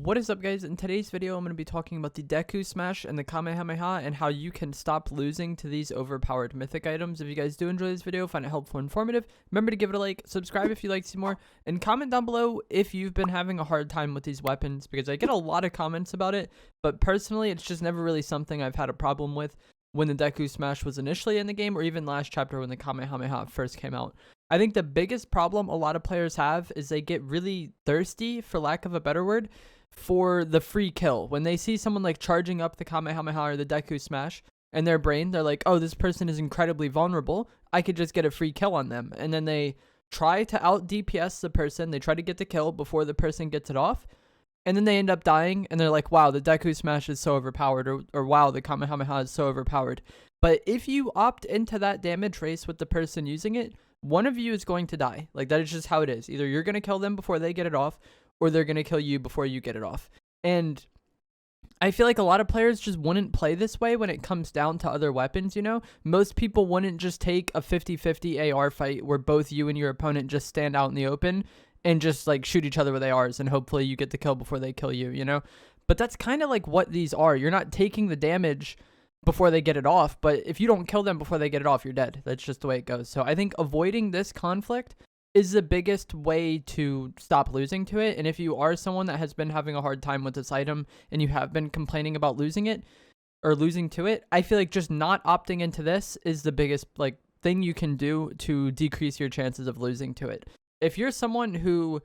What is up, guys? In today's video, I'm going to be talking about the Deku Smash and the Kamehameha and how you can stop losing to these overpowered mythic items. If you guys do enjoy this video, find it helpful and informative, remember to give it a like, subscribe if you'd like to see more, and comment down below if you've been having a hard time with these weapons, because I get a lot of comments about it, but personally, it's just never really something I've had a problem with when the Deku Smash was initially in the game, or even last chapter when the Kamehameha first came out. I think the biggest problem a lot of players have is they get really thirsty, for lack of a better word, for the free kill. When they see someone like charging up the Kamehameha or the Deku Smash, in their brain, they're like, oh, this person is incredibly vulnerable, I could just get a free kill on them. And then they try to out DPS the person, they try to get the kill before the person gets it off, and then they end up dying, and they're like, wow, the Deku Smash is so overpowered, or wow, the Kamehameha is so overpowered. But if you opt into that damage race with the person using it, one of you is going to die. Like, that is just how it is. Either you're going to kill them before they get it off, or they're going to kill you before you get it off. And I feel like a lot of players just wouldn't play this way when it comes down to other weapons, you know? Most people wouldn't just take a 50-50 AR fight where both you and your opponent just stand out in the open and just like shoot each other with ARs, and hopefully you get the kill before they kill you, you know? But that's kind of like what these are. You're not taking the damage before they get it off, but if you don't kill them before they get it off, you're dead. That's just the way it goes. So I think avoiding this conflict is the biggest way to stop losing to it. And if you are someone that has been having a hard time with this item and you have been complaining about losing it or losing to it, I feel like just not opting into this is the biggest like thing you can do to decrease your chances of losing to it. If you're someone who,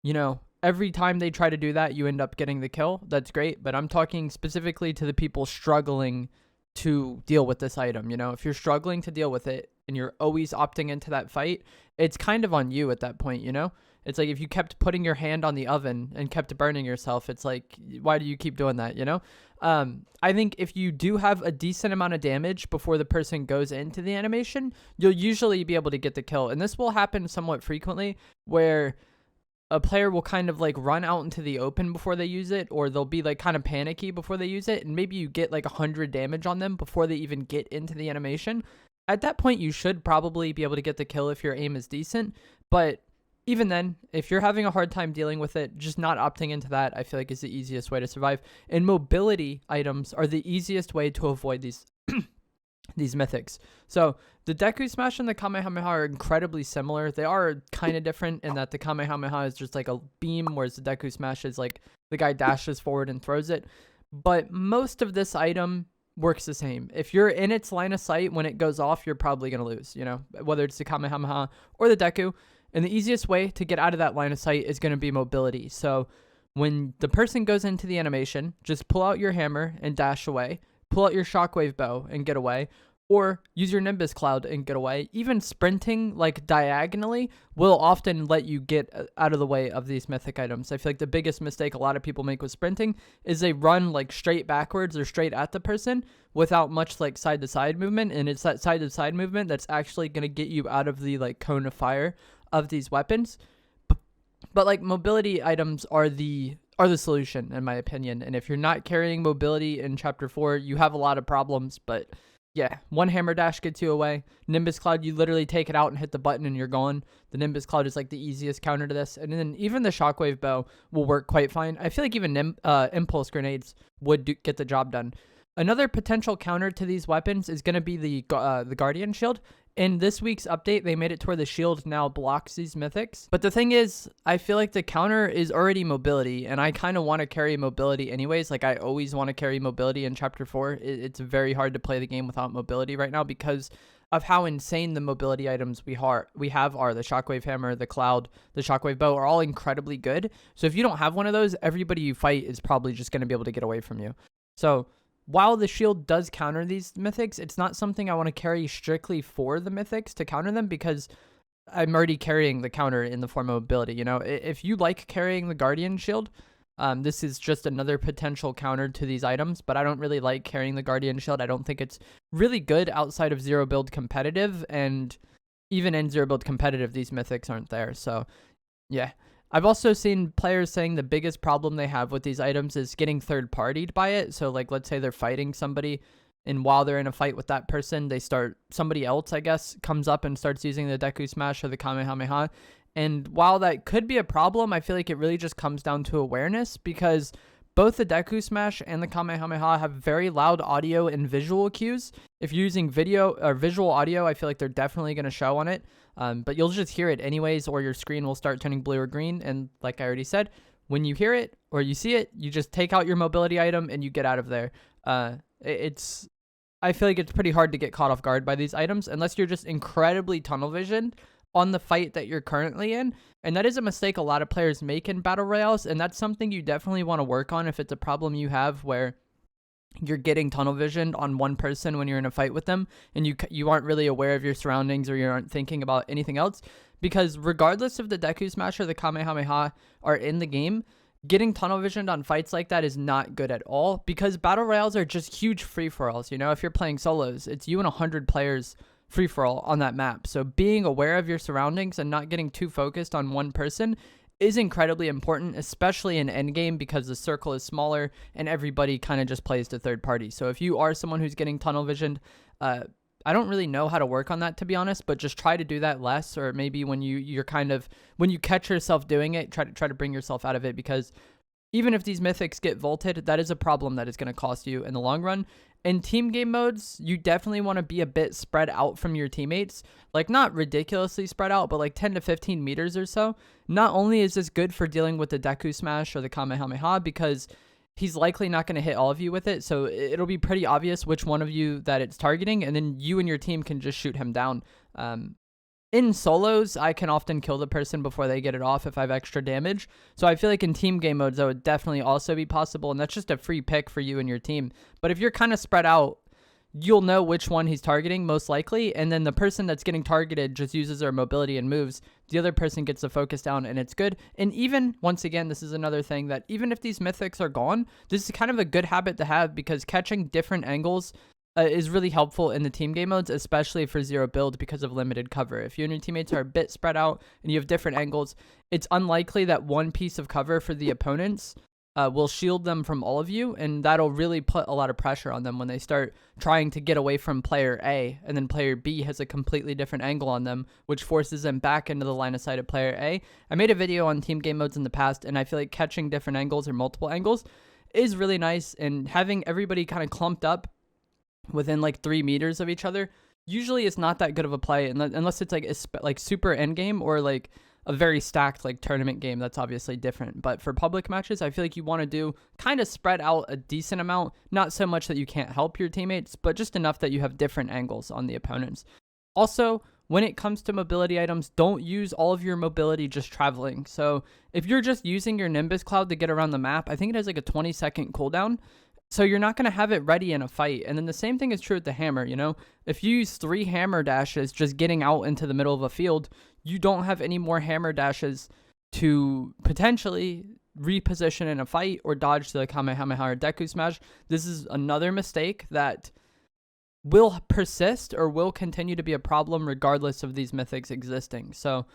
you know, every time they try to do that, you end up getting the kill, that's great. But I'm talking specifically to the people struggling to deal with this item. You know, if you're struggling to deal with it and you're always opting into that fight, it's kind of on you at that point, you know? It's like if you kept putting your hand on the oven and kept burning yourself, it's like, why do you keep doing that, you know? I think if you do have a decent amount of damage before the person goes into the animation, you'll usually be able to get the kill. And this will happen somewhat frequently where a player will kind of like run out into the open before they use it, or they'll be like kind of panicky before they use it, and maybe you get like 100 damage on them before they even get into the animation. At that point, you should probably be able to get the kill if your aim is decent, but even then, if you're having a hard time dealing with it, just not opting into that, I feel like is the easiest way to survive. And mobility items are the easiest way to avoid these these mythics. So the Deku Smash and the Kamehameha are incredibly similar. They are kind of different in that the Kamehameha is just like a beam, whereas the Deku Smash is like the guy dashes forward and throws it. But most of this item works the same. If you're in its line of sight when it goes off, you're probably going to lose, you know, whether it's the Kamehameha or the Deku. And the easiest way to get out of that line of sight is going to be mobility. So when the person goes into the animation, just pull out your hammer and dash away. Pull out your shockwave bow and get away, or use your Nimbus Cloud and get away. Even sprinting like diagonally will often let you get out of the way of these mythic items. I feel like the biggest mistake a lot of people make with sprinting is they run like straight backwards or straight at the person without much like side to side movement, and it's that side to side movement that's actually going to get you out of the like cone of fire of these weapons. But like mobility items are the solution, in my opinion. And if you're not carrying mobility in Chapter 4, you have a lot of problems. But yeah, one hammer dash gets you away. Nimbus Cloud, you literally take it out and hit the button and you're gone. The Nimbus Cloud is like the easiest counter to this. And then even the shockwave bow will work quite fine. I feel like even impulse grenades would get the job done. Another potential counter to these weapons is going to be the Guardian Shield. In this week's update, they made it to where the shield now blocks these mythics. But the thing is, I feel like the counter is already mobility, and I kind of want to carry mobility anyways. Like, I always want to carry mobility in Chapter 4. It's very hard to play the game without mobility right now because of how insane the mobility items we have are. The Shockwave Hammer, the Cloud, the Shockwave Bow are all incredibly good. So if you don't have one of those, everybody you fight is probably just going to be able to get away from you. So while the shield does counter these mythics, it's not something I want to carry strictly for the mythics to counter them, because I'm already carrying the counter in the form of mobility. You know, if you like carrying the Guardian Shield, this is just another potential counter to these items, but I don't really like carrying the Guardian Shield. I don't think it's really good outside of zero build competitive, and even in zero build competitive, these mythics aren't there. So yeah. I've also seen players saying the biggest problem they have with these items is getting third-partied by it. So, like, let's say they're fighting somebody, and while they're in a fight with that person, somebody else, I guess, comes up and starts using the Deku Smash or the Kamehameha, And while that could be a problem, I feel like it really just comes down to awareness, because both the Deku Smash and the Kamehameha have very loud audio and visual cues. If you're using video or visual audio, I feel like they're definitely going to show on it. But you'll just hear it anyways, or your screen will start turning blue or green. And like I already said, when you hear it or you see it, you just take out your mobility item and you get out of there. I feel like it's pretty hard to get caught off guard by these items unless you're just incredibly tunnel visioned on the fight that you're currently in. And that is a mistake a lot of players make in battle royales, and that's something you definitely want to work on if it's a problem you have where you're getting tunnel visioned on one person when you're in a fight with them and you aren't really aware of your surroundings or you aren't thinking about anything else. Because regardless if the Deku Smash or the Kamehameha are in the game, getting tunnel visioned on fights like that is not good at all, because battle royales are just huge free-for-alls. You know, if you're playing solos, it's you and 100 players free-for-all on that map. So being aware of your surroundings and not getting too focused on one person is incredibly important, especially in endgame, because the circle is smaller and everybody kind of just plays to third party. So if you are someone who's getting tunnel visioned, I don't really know how to work on that, to be honest, but just try to do that less, or maybe when you catch yourself doing it, try to bring yourself out of it, because even if these mythics get vaulted, that is a problem that is going to cost you in the long run. In team game modes, you definitely want to be a bit spread out from your teammates, like not ridiculously spread out, but like 10 to 15 meters or so. Not only is this good for dealing with the Deku Smash or the Kamehameha, because he's likely not going to hit all of you with it, so it'll be pretty obvious which one of you that it's targeting, and then you and your team can just shoot him down. In solos, I can often kill the person before they get it off if I have extra damage. So I feel like in team game modes, that would definitely also be possible, and that's just a free pick for you and your team. But if you're kind of spread out, you'll know which one he's targeting most likely, and then the person that's getting targeted just uses their mobility and moves. The other person gets the focus down, and it's good. And even, once again, this is another thing that even if these mythics are gone, this is kind of a good habit to have, because catching different angles is really helpful in the team game modes, especially for zero build, because of limited cover. If you and your teammates are a bit spread out and you have different angles, it's unlikely that one piece of cover for the opponents will shield them from all of you, and that'll really put a lot of pressure on them when they start trying to get away from player A, and then player B has a completely different angle on them, which forces them back into the line of sight of player A. I made a video on team game modes in the past, and I feel like catching different angles or multiple angles is really nice, and having everybody kind of clumped up within like 3 meters of each other usually is not that good of a play, unless it's like super end game or like a very stacked like tournament game. That's obviously different, but for public matches, I feel like you want to do kind of spread out a decent amount, not so much that you can't help your teammates, but just enough that you have different angles on the opponents. Also, when it comes to mobility items, don't use all of your mobility just traveling. So if you're just using your Nimbus Cloud to get around the map, I think it has like a 20-second cooldown. So you're not going to have it ready in a fight. And then the same thing is true with the hammer, you know? If you use 3 hammer dashes just getting out into the middle of a field, you don't have any more hammer dashes to potentially reposition in a fight or dodge the Kamehameha or Deku Smash. This is another mistake that will persist or will continue to be a problem regardless of these mythics existing. So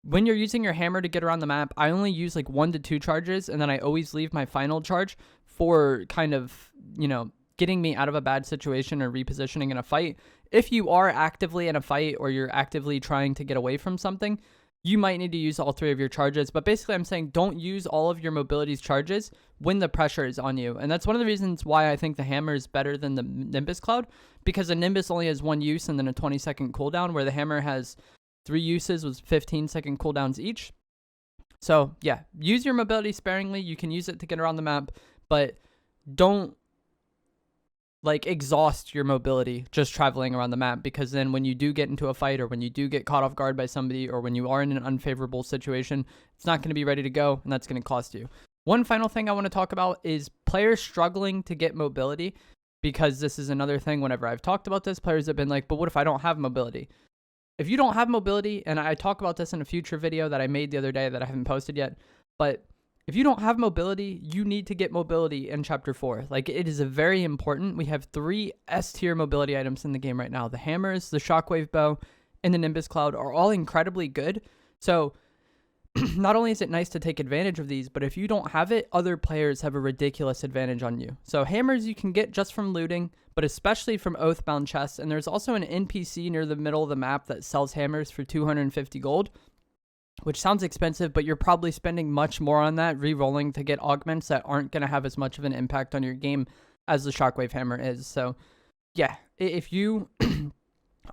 when you're using your hammer to get around the map, I only use like 1 to 2 charges, and then I always leave my final charge for kind of, you know, getting me out of a bad situation or repositioning in a fight. If you are actively in a fight or you're actively trying to get away from something, you might need to use all 3 of your charges. But basically, I'm saying don't use all of your mobility's charges when the pressure is on you. And that's one of the reasons why I think the hammer is better than the Nimbus Cloud, because the Nimbus only has 1 use and then a 20-second cooldown, where the hammer has 3 uses with 15-second cooldowns each. So yeah, use your mobility sparingly. You can use it to get around the map, but don't like exhaust your mobility just traveling around the map, because then when you do get into a fight, or when you do get caught off guard by somebody, or when you are in an unfavorable situation, it's not going to be ready to go, and that's going to cost you. One final thing I want to talk about is players struggling to get mobility, because this is another thing. Whenever I've talked about this, players have been like, but what if I don't have mobility? If you don't have mobility, and I talk about this in a future video that I made the other day that I haven't posted yet, but if you don't have mobility, you need to get mobility in Chapter 4. Like, it is very important. We have 3 S-tier mobility items in the game right now. The hammers, the shockwave bow, and the Nimbus Cloud are all incredibly good. So not only is it nice to take advantage of these, but if you don't have it, other players have a ridiculous advantage on you. So hammers you can get just from looting, but especially from Oathbound chests. And there's also an NPC near the middle of the map that sells hammers for 250 gold. which sounds expensive, but you're probably spending much more on that re-rolling to get augments that aren't going to have as much of an impact on your game as the Shockwave Hammer is. So yeah, if you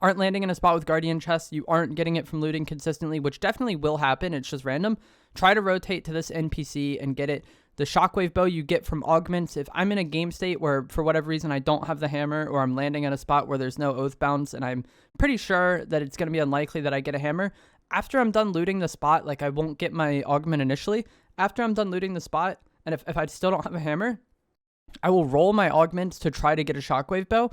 aren't landing in a spot with Guardian Chests, you aren't getting it from looting consistently, which definitely will happen, it's just random, try to rotate to this NPC and get it. The Shockwave Bow you get from augments. If I'm in a game state where for whatever reason I don't have the hammer, or I'm landing in a spot where there's no Oathbounds and I'm pretty sure that it's going to be unlikely that I get a hammer, after I'm done looting the spot, like I won't get my augment initially, after I'm done looting the spot, and if I still don't have a hammer, I will roll my augments to try to get a Shockwave Bow.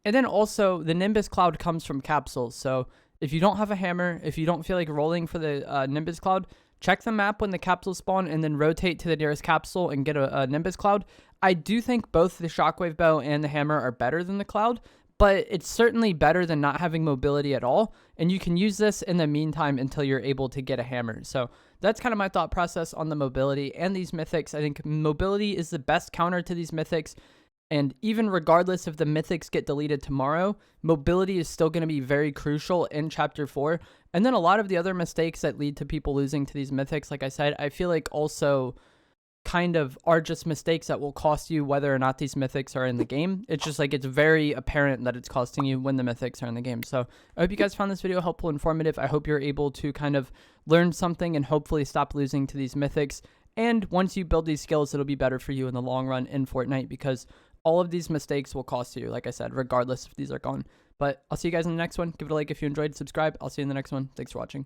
And then also, the Nimbus Cloud comes from capsules. So if you don't have a hammer, if you don't feel like rolling for the Nimbus Cloud, check the map when the capsules spawn and then rotate to the nearest capsule and get a Nimbus Cloud. I do think both the Shockwave Bow and the hammer are better than the Cloud, but it's certainly better than not having mobility at all. And you can use this in the meantime until you're able to get a hammer. So that's kind of my thought process on the mobility and these mythics. I think mobility is the best counter to these mythics. And even regardless if the mythics get deleted tomorrow, mobility is still going to be very crucial in Chapter 4. And then a lot of the other mistakes that lead to people losing to these mythics, like I said, I feel like also kind of are just mistakes that will cost you whether or not these mythics are in the game. It's just like it's very apparent that it's costing you when the mythics are in the game. So I hope you guys found this video helpful, informative. I hope you're able to kind of learn something and hopefully stop losing to these mythics. And once you build these skills, it'll be better for you in the long run in Fortnite, because all of these mistakes will cost you, like I said, regardless if these are gone. But I'll see you guys in the next one. Give it a like if you enjoyed, subscribe. I'll see you in the next one. Thanks for watching.